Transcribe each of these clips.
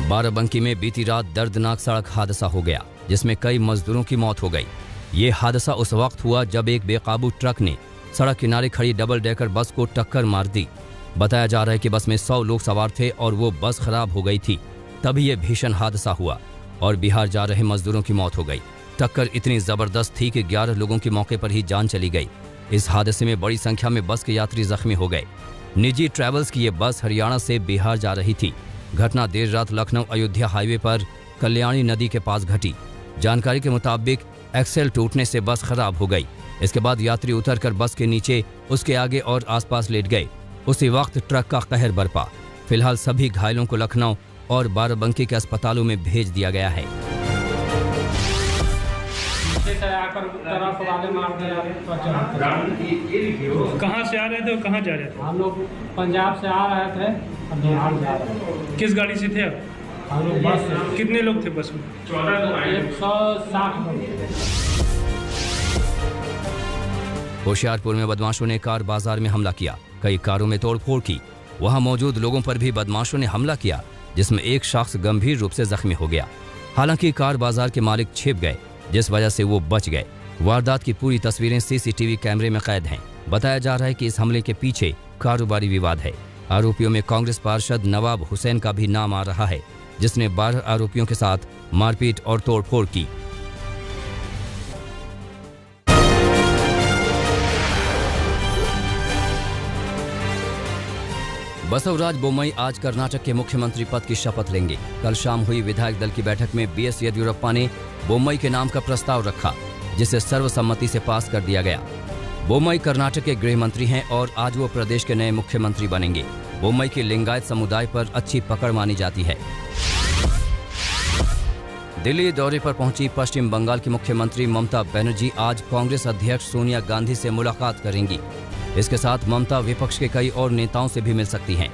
बाराबंकी में बीती रात दर्दनाक सड़क हादसा हो गया, जिसमें कई मजदूरों की मौत हो गई। ये हादसा उस वक्त हुआ जब एक बेकाबू ट्रक ने सड़क किनारे खड़ी डबल डेकर बस को टक्कर मार दी। बताया जा रहा है कि बस में 100 लोग सवार थे और वो बस खराब हो गई थी, तभी ये भीषण हादसा हुआ और बिहार जा रहे मजदूरों की मौत हो गई। टक्कर इतनी जबरदस्त थी कि 11 लोगों की मौके पर ही जान चली गई। इस हादसे में बड़ी संख्या में बस के यात्री जख्मी हो गए। निजी ट्रैवल्स की ये बस हरियाणा से बिहार जा रही थी। घटना देर रात लखनऊ अयोध्या हाईवे पर कल्याणी नदी के पास घटी। जानकारी के मुताबिक एक्सेल टूटने से बस खराब हो गई। इसके बाद यात्री उतरकर बस के नीचे, उसके आगे और आसपास लेट गए। उसी वक्त ट्रक का कहर बरपा। फिलहाल सभी घायलों को लखनऊ और बाराबंकी के अस्पतालों में भेज दिया गया है। कहाँ से आ रहे थे और कहाँ जा रहे थे? हम लोग पंजाब से आ रहे थे और बिहार जा रहे थे। किस गाड़ी से थे आप? हम लोग बस से। कितने लोग थे बस में? 160 लोग। होशियारपुर में बदमाशों ने कार बाजार में हमला किया, कई कारों में तोड़फोड़ की। वहां मौजूद लोगों पर भी बदमाशों ने हमला किया, जिसमें एक शख्स गंभीर रूप से जख्मी हो गया। हालांकि कार बाजार के मालिक छिप गए, जिस वजह से वो बच गए। वारदात की पूरी तस्वीरें सीसीटीवी कैमरे में कैद हैं। बताया जा रहा है कि इस हमले के पीछे कारोबारी विवाद है। आरोपियों में कांग्रेस पार्षद नवाब हुसैन का भी नाम आ रहा है, जिसने 12 आरोपियों के साथ मारपीट और तोड़फोड़ की। बसवराज बोम्मई आज कर्नाटक के मुख्यमंत्री पद की शपथ लेंगे। कल शाम हुई विधायक दल की बैठक में बीएस येदियुरप्पा ने बोम्मई के नाम का प्रस्ताव रखा, जिसे सर्वसम्मति से पास कर दिया गया। बोम्मई कर्नाटक के गृह मंत्री हैं और आज वो प्रदेश के नए मुख्यमंत्री बनेंगे। बोम्मई के लिंगायत समुदाय पर अच्छी पकड़ मानी जाती है। दिल्ली दौरे पर पहुंची पश्चिम बंगाल की मुख्यमंत्री ममता बनर्जी आज कांग्रेस अध्यक्ष सोनिया गांधी से मुलाकात करेंगी। इसके साथ ममता विपक्ष के कई और नेताओं से भी मिल सकती हैं।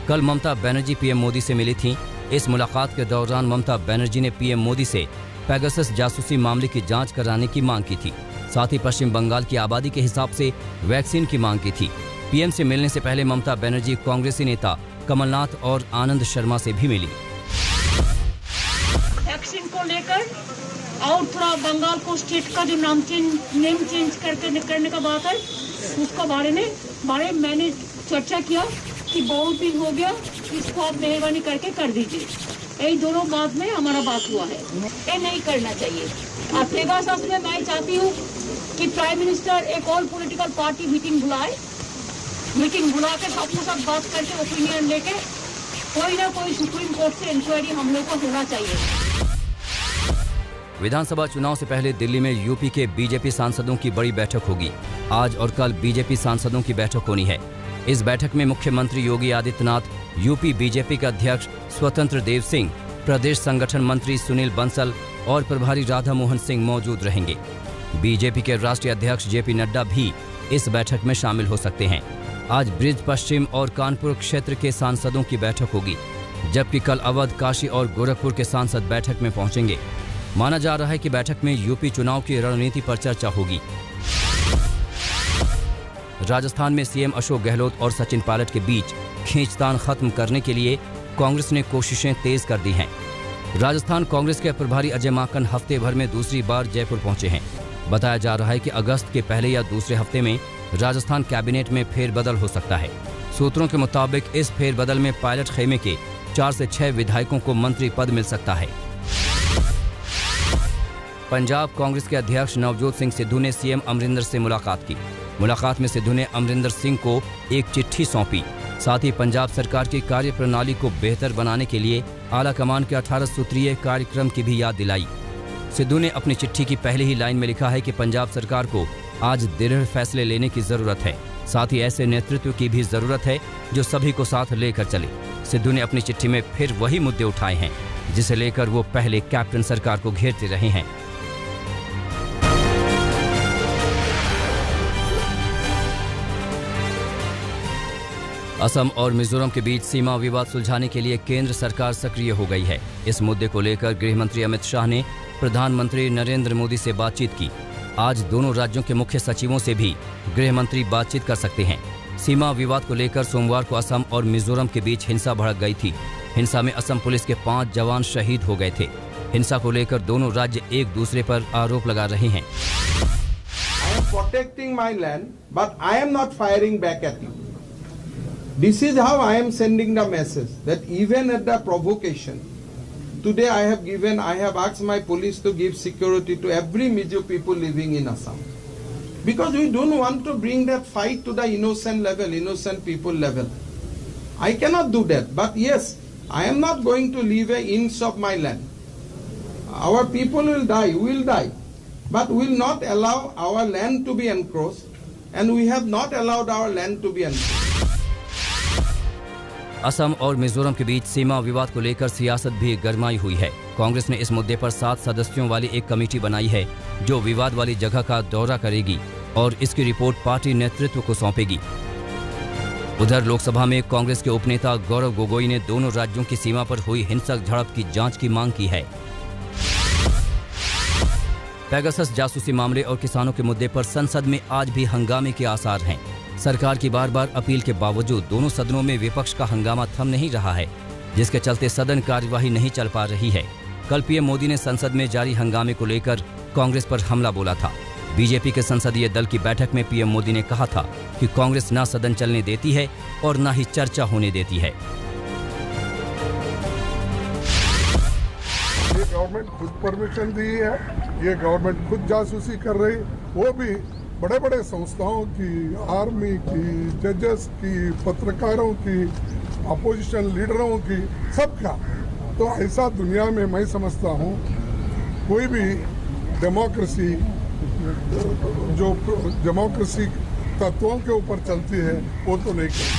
कल ममता बनर्जी पीएम मोदी से मिली थीं। इस मुलाकात के दौरान ममता बनर्जी ने पीएम मोदी से पेगासस जासूसी मामले की जांच कराने की मांग की थी। साथ ही पश्चिम बंगाल की आबादी के हिसाब से वैक्सीन की मांग की थी। पीएम से मिलने से पहले ममता बनर्जी कांग्रेसी नेता कमलनाथ और आनंद शर्मा से भी मिली। वैक्सीन को लेकर और थोड़ा बंगाल को स्टेट का जो नेम चेंज करने का बात है, उसका बारे में मैंने चर्चा किया कि बहुत दिन हो गया, इसको आप मेहरबानी करके कर दीजिए। यही दोनों बात में हमारा बात हुआ है। ये नहीं करना चाहिए। पेगासस में मैं चाहती हूँ कि प्राइम मिनिस्टर एक और पॉलिटिकल पार्टी मीटिंग बुला के सबके साथ बात करके ओपिनियन लेके कोई ना कोई सुप्रीम कोर्ट से इंक्वायरी हम लोग को होना चाहिए। विधानसभा चुनाव से पहले दिल्ली में यूपी के बीजेपी सांसदों की बड़ी बैठक होगी। आज और कल बीजेपी सांसदों की बैठक होनी है। इस बैठक में मुख्यमंत्री योगी आदित्यनाथ, यूपी बीजेपी के अध्यक्ष स्वतंत्र देव सिंह, प्रदेश संगठन मंत्री सुनील बंसल और प्रभारी राधा मोहन सिंह मौजूद रहेंगे। बीजेपी के राष्ट्रीय अध्यक्ष जेपी नड्डा भी इस बैठक में शामिल हो सकते हैं। आज ब्रिज पश्चिम और कानपुर क्षेत्र के सांसदों की बैठक होगी, जबकि कल अवध, काशी और गोरखपुर के सांसद बैठक में पहुंचेंगे। माना जा रहा है कि बैठक में यूपी चुनाव की रणनीति पर चर्चा होगी। राजस्थान में सीएम अशोक गहलोत और सचिन पायलट के बीच खींचतान खत्म करने के लिए कांग्रेस ने कोशिशें तेज कर दी हैं। राजस्थान कांग्रेस के प्रभारी अजय माकन हफ्ते भर में दूसरी बार जयपुर पहुंचे हैं। बताया जा रहा है कि अगस्त के पहले या दूसरे हफ्ते में राजस्थान कैबिनेट में फेरबदल हो सकता है। सूत्रों के मुताबिक इस फेरबदल में पायलट खेमे के 4 से 6 विधायकों को मंत्री पद मिल सकता है। पंजाब कांग्रेस के अध्यक्ष नवजोत सिंह सिद्धू ने सीएम अमरिंदर से मुलाकात की। मुलाकात में सिद्धू ने अमरिंदर सिंह को एक चिट्ठी सौंपी। साथ ही पंजाब सरकार की कार्यप्रणाली को बेहतर बनाने के लिए आला कमान के 18 सूत्रीय कार्यक्रम की भी याद दिलाई। सिद्धू ने अपनी चिट्ठी की पहली ही लाइन में लिखा है कि पंजाब सरकार को आज दृढ़ फैसले लेने की जरूरत है। साथ ही ऐसे नेतृत्व की भी जरूरत है जो सभी को साथ लेकर चले। सिद्धू ने अपनी चिट्ठी में फिर वही मुद्दे उठाए हैं जिसे लेकर वो पहले कैप्टन सरकार को घेरते रहे हैं। असम और मिजोरम के बीच सीमा विवाद सुलझाने के लिए केंद्र सरकार सक्रिय हो गई है। इस मुद्दे को लेकर गृह मंत्री अमित शाह ने प्रधानमंत्री नरेंद्र मोदी से बातचीत की। आज दोनों राज्यों के मुख्य सचिवों से भी गृह मंत्री बातचीत कर सकते हैं। सीमा विवाद को लेकर सोमवार को असम और मिजोरम के बीच हिंसा भड़क गई थी। हिंसा में असम पुलिस के 5 जवान शहीद हो गए थे। हिंसा को लेकर दोनों राज्य एक दूसरे पर आरोप लगा रहे हैं। I am protecting my land, but I am not firing back at you. This is how I am sending the message that even at the provocation, today I have asked my police to give security to every Mizo people living in Assam. Because we don't want to bring that fight to the innocent level, innocent people level. I cannot do that, but yes, I am not going to leave an inch of my land. Our people will die, we will die, but we will not allow our land to be encroached, and we have not allowed our land to be encroached. Assam और मिजोरम के बीच सीमा विवाद को लेकर सियासत भी गरमाई हुई है। कांग्रेस ने इस मुद्दे पर 7 सदस्यों वाली एक कमेटी बनाई है जो विवाद वाली जगह का दौरा करेगी और इसकी रिपोर्ट पार्टी नेतृत्व को सौंपेगी। उधर लोकसभा में कांग्रेस के उपनेता गौरव गोगोई ने दोनों राज्यों की सीमा पर हुई हिंसक झड़प की जांच की मांग की है। पेगासस जासूसी मामले और किसानों के मुद्दे पर संसद में आज भी हंगामे के आसार हैं। सरकार की बार बार अपील के बावजूद दोनों सदनों में विपक्ष का हंगामा थम नहीं रहा है, जिसके चलते सदन कार्यवाही नहीं चल पा रही है। कल पीएम मोदी ने संसद में जारी हंगामे को लेकर कांग्रेस पर हमला बोला था। बीजेपी के संसदीय दल की बैठक में पीएम मोदी ने कहा था कि कांग्रेस ना सदन चलने देती है और ना ही चर्चा होने देती है। ये गवर्नमेंट खुद परमिशन दी है, ये गवर्नमेंट खुद जासूसी कर रही, वो भी बड़े बड़े संस्थाओं की, आर्मी की, जजेस की, पत्रकारों की, अपोजिशन लीडरों की, सबका। तो ऐसा दुनिया में मैं समझता हूँ कोई भी डेमोक्रेसी जो डेमोक्रेसी तत्वों के ऊपर चलती है वो तो नहीं करती।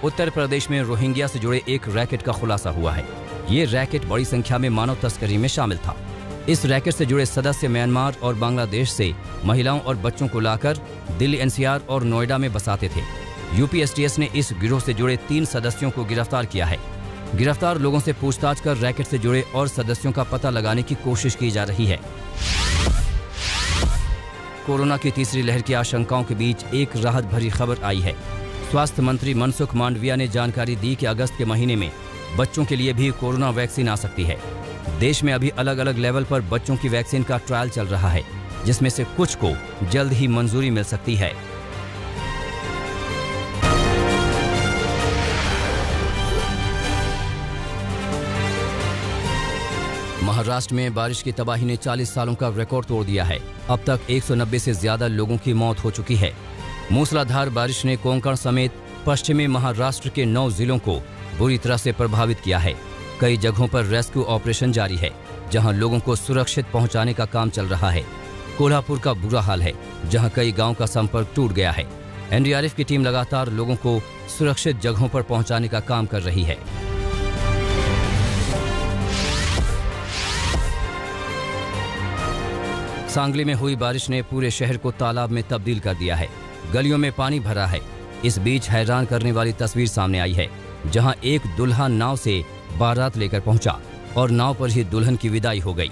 उत्तर प्रदेश में रोहिंग्या से जुड़े एक रैकेट का खुलासा हुआ है। ये रैकेट बड़ी संख्या में मानव तस्करी में शामिल था। इस रैकेट से जुड़े सदस्य म्यांमार और बांग्लादेश से महिलाओं और बच्चों को लाकर दिल्ली एनसीआर और नोएडा में बसाते थे। यूपीएसटीएस ने इस गिरोह से जुड़े 3 सदस्यों को गिरफ्तार किया है। गिरफ्तार लोगों से पूछताछ कर रैकेट से जुड़े और सदस्यों का पता लगाने की कोशिश की जा रही है। कोरोना की तीसरी लहर की आशंकाओं के बीच एक राहत भरी खबर आई है। स्वास्थ्य मंत्री मनसुख मांडविया ने जानकारी दी कि अगस्त के महीने में बच्चों के लिए भी कोरोना वैक्सीन आ सकती है। देश में अभी अलग अलग लेवल पर बच्चों की वैक्सीन का ट्रायल चल रहा है, जिसमें से कुछ को जल्द ही मंजूरी मिल सकती है। महाराष्ट्र में बारिश की तबाही ने 40 सालों का रिकॉर्ड तोड़ दिया है। अब तक 190 से ज्यादा लोगों की मौत हो चुकी है। मूसलाधार बारिश ने कोंकण समेत पश्चिमी महाराष्ट्र के 9 जिलों को बुरी तरह से प्रभावित किया है। कई जगहों पर रेस्क्यू ऑपरेशन जारी है, जहां लोगों को सुरक्षित पहुंचाने का काम चल रहा है। कोल्हापुर का बुरा हाल है, जहां कई गांव का संपर्क टूट गया है। एनडीआरएफ की टीम लगातार लोगों को सुरक्षित जगहों पर पहुंचाने का काम कर रही है। सांगली में हुई बारिश ने पूरे शहर को तालाब में तब्दील कर दिया है। गलियों में पानी भरा है। इस बीच हैरान करने वाली तस्वीर सामने आई है, जहां एक दुल्हा नाव से बारात लेकर पहुंचा और नाव पर ही दुल्हन की विदाई हो गई।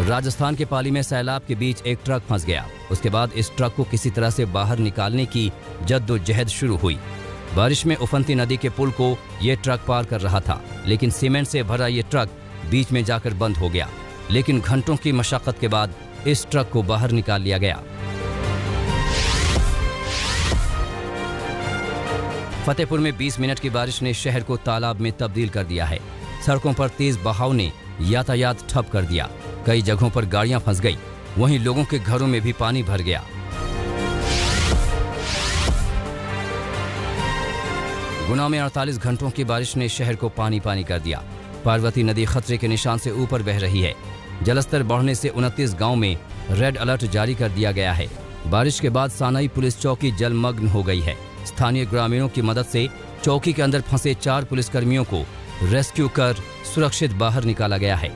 राजस्थान के पाली में सैलाब के बीच एक ट्रक फंस गया। उसके बाद इस ट्रक को किसी तरह से बाहर निकालने की जद्दोजहद शुरू हुई। बारिश में उफनती नदी के पुल को यह ट्रक पार कर रहा था, लेकिन सीमेंट से भरा ये ट्रक बीच में जाकर बंद हो गया। लेकिन घंटों की मशक्कत के बाद इस ट्रक को बाहर निकाल लिया गया। फतेहपुर में 20 मिनट की बारिश ने शहर को तालाब में तब्दील कर दिया है। सड़कों पर तेज बहाव ने यातायात ठप कर दिया। कई जगहों पर गाड़ियां फंस गई, वहीं लोगों के घरों में भी पानी भर गया। गुना में 48 घंटों की बारिश ने शहर को पानी पानी कर दिया। पार्वती नदी खतरे के निशान से ऊपर बह रही है। जलस्तर बढ़ने से 29 गांव में रेड अलर्ट जारी कर दिया गया है। बारिश के बाद सानाई पुलिस चौकी जलमग्न हो गई है। स्थानीय ग्रामीणों की मदद से चौकी के अंदर फंसे 4 पुलिसकर्मियों को रेस्क्यू कर सुरक्षित बाहर निकाला गया है।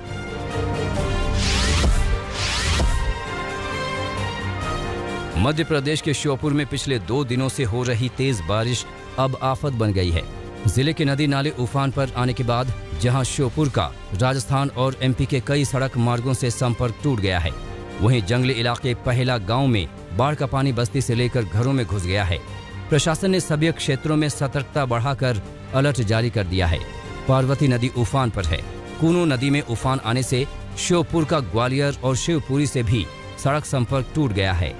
मध्य प्रदेश के श्योपुर में पिछले 2 दिनों से हो रही तेज बारिश अब आफत बन गई है। जिले के नदी नाले उफान पर आने के बाद जहां श्योपुर का राजस्थान और एमपी के कई सड़क मार्गों से संपर्क टूट गया है, वहीं जंगली इलाके पहला गांव में बाढ़ का पानी बस्ती से लेकर घरों में घुस गया है। प्रशासन ने सभी क्षेत्रों में सतर्कता बढ़ाकर अलर्ट जारी कर दिया है। पार्वती नदी उफान पर है। कूनो नदी में उफान आने से श्योपुर का ग्वालियर और शिवपुरी से भी सड़क संपर्क टूट गया है।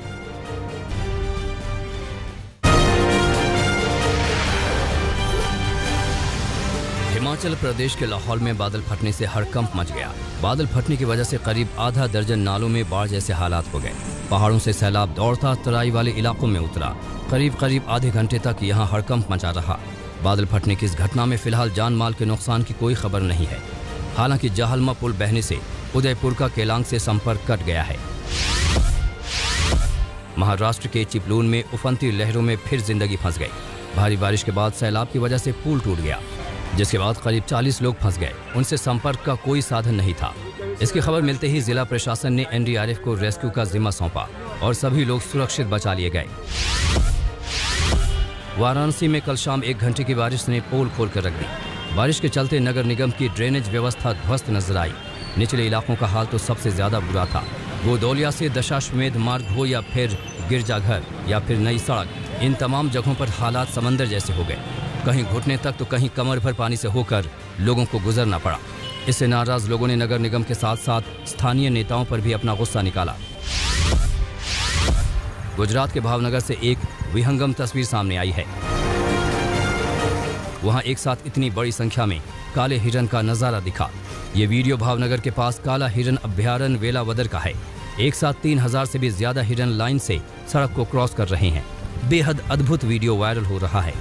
हिमाचल प्रदेश के लाहौल में बादल फटने से हड़कंप मच गया। बादल फटने की वजह से करीब आधा दर्जन नालों में बाढ़ जैसे हालात हो गए। पहाड़ों से सैलाब दौड़ता तराई वाले इलाकों में उतरा। करीब आधे घंटे तक यहाँ हड़कंप मचा रहा। बादल फटने की इस घटना में फिलहाल जान माल के नुकसान की कोई खबर नहीं है। हालांकि जहलमा पुल बहने से उदयपुर का केलांग से संपर्क कट गया है। महाराष्ट्र के चिपलून में उफनती लहरों में फिर जिंदगी फंस गई। भारी बारिश के बाद सैलाब की वजह से पुल टूट गया, जिसके बाद करीब 40 लोग फंस गए। उनसे संपर्क का कोई साधन नहीं था। इसकी खबर मिलते ही जिला प्रशासन ने एनडीआरएफ को रेस्क्यू का जिम्मा सौंपा और सभी लोग सुरक्षित बचा लिए गए। वाराणसी में कल शाम 1 घंटे की बारिश ने पोल खोलकर रख दी। बारिश के चलते नगर निगम की ड्रेनेज व्यवस्था ध्वस्त नजर आई। निचले इलाकों का हाल तो सबसे ज्यादा बुरा था। गोदौलिया से दशाश्वमेध मार्ग हो या फिर गिरजाघर या फिर नई सड़क, इन तमाम जगहों पर हालात समंदर जैसे हो गए। कहीं घुटने तक तो कहीं कमर भर पानी से होकर लोगों को गुजरना पड़ा। इससे नाराज लोगों ने नगर निगम के साथ साथ स्थानीय नेताओं पर भी अपना गुस्सा निकाला। गुजरात के भावनगर से एक विहंगम तस्वीर सामने आई है। वहां एक साथ इतनी बड़ी संख्या में काले हिरन का नजारा दिखा। ये वीडियो भावनगर के पास काला हिरन अभ्यारण्य वेलावदर का है। एक साथ 3000 से भी ज्यादा हिरन लाइन से सड़क को क्रॉस कर रहे हैं। बेहद अद्भुत वीडियो वायरल हो रहा है।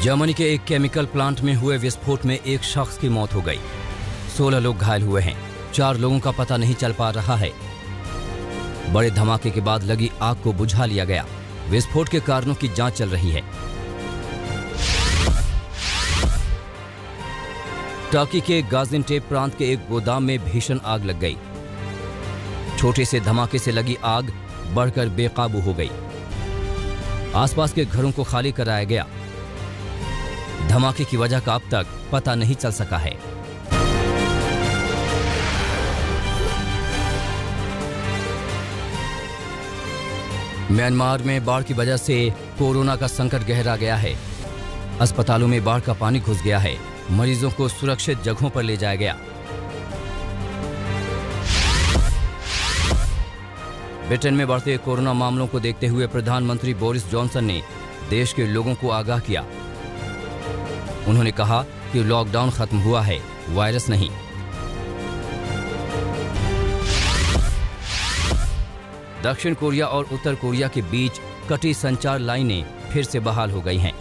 जर्मनी के एक केमिकल प्लांट में हुए विस्फोट में एक शख्स की मौत हो गई। 16 लोग घायल हुए हैं। 4 लोगों का पता नहीं चल पा रहा है। बड़े धमाके के बाद लगी आग को बुझा लिया गया। विस्फोट के कारणों की जांच चल रही है। टर्की के गाजियान्टेप प्रांत के एक गोदाम में भीषण आग लग गई। छोटे से धमाके से लगी आग बढ़कर बेकाबू हो गई। आसपास के घरों को खाली कराया गया। धमाके की वजह का अब तक पता नहीं चल सका है। म्यांमार में बाढ़ की वजह से कोरोना का संकट गहरा गया है। अस्पतालों में बाढ़ का पानी घुस गया है। मरीजों को सुरक्षित जगहों पर ले जाया गया। ब्रिटेन में बढ़ते कोरोना मामलों को देखते हुए प्रधानमंत्री बोरिस जॉनसन ने देश के लोगों को आगाह किया। उन्होंने कहा कि लॉकडाउन खत्म हुआ है, वायरस नहीं। दक्षिण कोरिया और उत्तर कोरिया के बीच कटी संचार लाइनें फिर से बहाल हो गई हैं।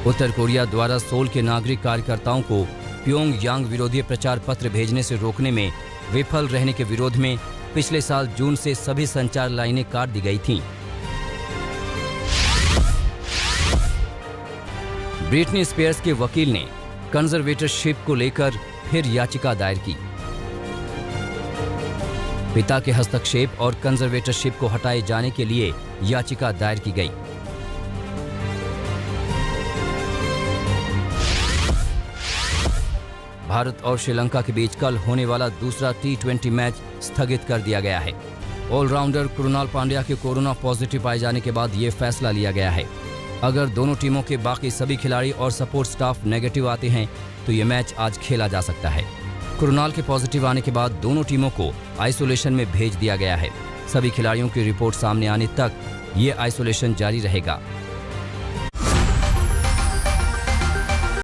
उत्तर कोरिया द्वारा सोल के नागरिक कार्यकर्ताओं को प्योंगयांग विरोधी प्रचार पत्र भेजने से रोकने में विफल रहने के विरोध में पिछले साल जून से सभी संचार लाइनें काट दी गई थीं। ब्रिटनी स्पीयर्स के वकील ने कंजर्वेटरशिप को लेकर फिर याचिका दायर की। पिता के हस्तक्षेप और कंजर्वेटरशिप को हटाए जाने के लिए याचिका दायर की गई। भारत और श्रीलंका के बीच कल होने वाला दूसरा T20 मैच स्थगित कर दिया गया है। ऑलराउंडर कृणाल पांड्या के कोरोना पॉजिटिव पाए जाने के बाद ये फैसला लिया गया है। अगर दोनों टीमों के बाकी सभी खिलाड़ी और सपोर्ट स्टाफ नेगेटिव आते हैं तो ये मैच आज खेला जा सकता है। कृणाल के पॉजिटिव आने के बाद दोनों टीमों को आइसोलेशन में भेज दिया गया है। सभी खिलाड़ियों की रिपोर्ट सामने आने तक ये आइसोलेशन जारी रहेगा।